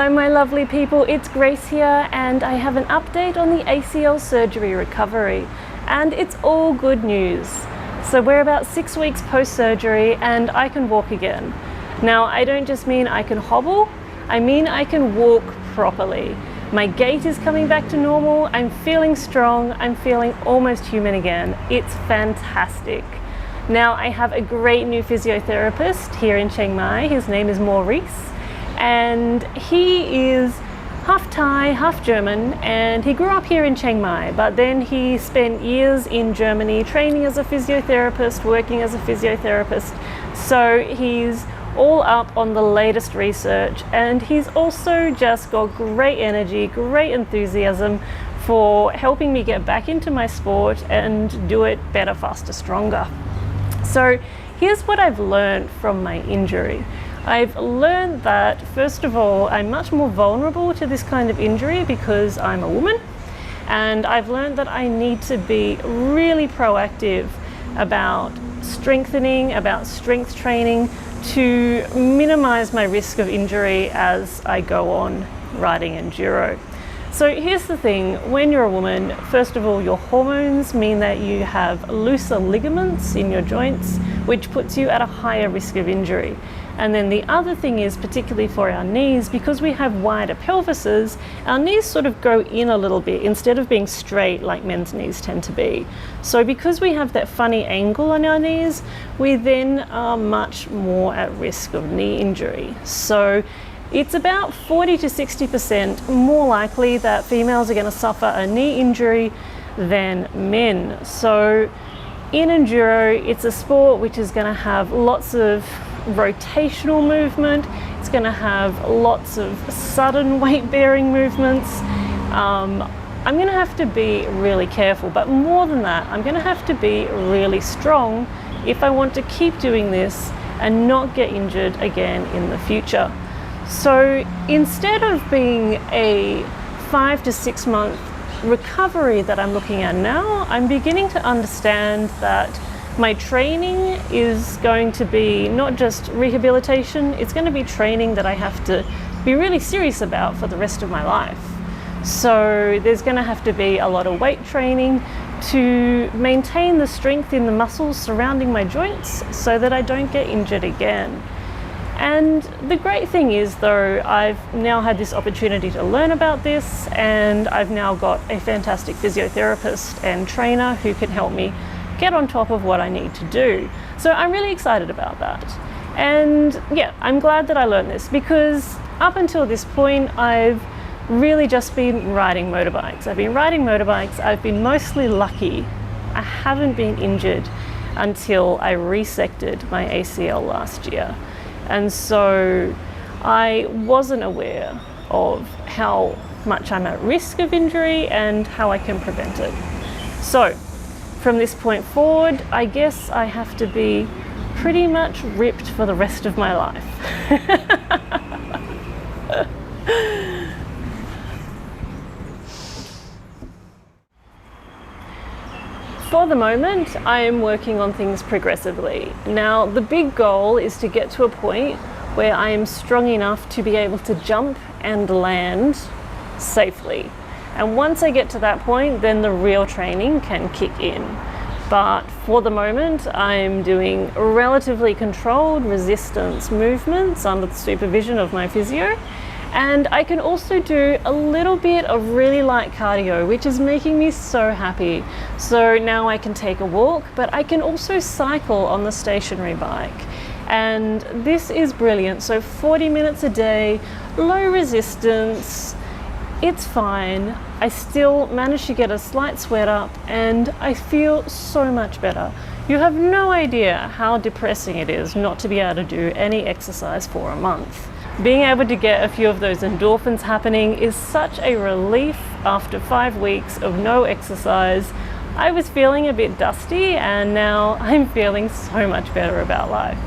Hello my lovely people, it's Grace here and I have an update on the ACL surgery recovery, and it's all good news. So we're about 6 weeks post-surgery and I can walk again. Now I don't just mean I can hobble, I mean I can walk properly. My gait is coming back to normal, I'm feeling strong, I'm feeling almost human again. It's fantastic. Now I have a great new physiotherapist here in Chiang Mai. His name is Maurice. And he is half Thai, half German, and he grew up here in Chiang Mai, but then he spent years in Germany training as a physiotherapist, working as a physiotherapist. So he's all up on the latest research, and he's also just got great energy, great enthusiasm for helping me get back into my sport and do it better, faster, stronger. So here's what I've learned from my injury. I've learned that, first of all, I'm much more vulnerable to this kind of injury because I'm a woman, and I've learned that I need to be really proactive about strengthening, about strength training to minimize my risk of injury as I go on riding enduro. So here's the thing, when you're a woman, first of all, your hormones mean that you have looser ligaments in your joints, which puts you at a higher risk of injury. And then the other thing is, particularly for our knees, because we have wider pelvises, our knees sort of go in a little bit instead of being straight like men's knees tend to be. So because we have that funny angle on our knees, we then are much more at risk of knee injury. So it's about 40 to 60% more likely that females are going to suffer a knee injury than men. So in enduro, it's a sport which is going to have lots of rotational movement, it's going to have lots of sudden weight bearing movements. I'm going to have to be really careful, but more than that, I'm going to have to be really strong if I want to keep doing this and not get injured again in the future. So instead of being a 5 to 6 month recovery that I'm looking at now, I'm beginning to understand that my training is going to be not just rehabilitation, it's going to be training that I have to be really serious about for the rest of my life. So there's going to have to be a lot of weight training to maintain the strength in the muscles surrounding my joints so that I don't get injured again. And the great thing is, though, I've now had this opportunity to learn about this, and I've now got a fantastic physiotherapist and trainer who can help me get on top of what I need to do. So I'm really excited about that. And yeah, I'm glad that I learned this, because up until this point, I've really just been riding motorbikes. I've been riding motorbikes, I've been mostly lucky. I haven't been injured until I resected my ACL last year. And so I wasn't aware of how much I'm at risk of injury and how I can prevent it. So from this point forward, I guess I have to be pretty much ripped for the rest of my life. For the moment, I am working on things progressively. Now, the big goal is to get to a point where I am strong enough to be able to jump and land safely. And once I get to that point, then the real training can kick in. But for the moment, I'm doing relatively controlled resistance movements under the supervision of my physio. And I can also do a little bit of really light cardio, which is making me so happy. So now I can take a walk, but I can also cycle on the stationary bike. And this is brilliant. So 40 minutes a day, low resistance, it's fine. I still manage to get a slight sweat up and I feel so much better. You have no idea how depressing it is not to be able to do any exercise for a month. Being able to get a few of those endorphins happening is such a relief after 5 weeks of no exercise. I was feeling a bit dusty and now I'm feeling so much better about life.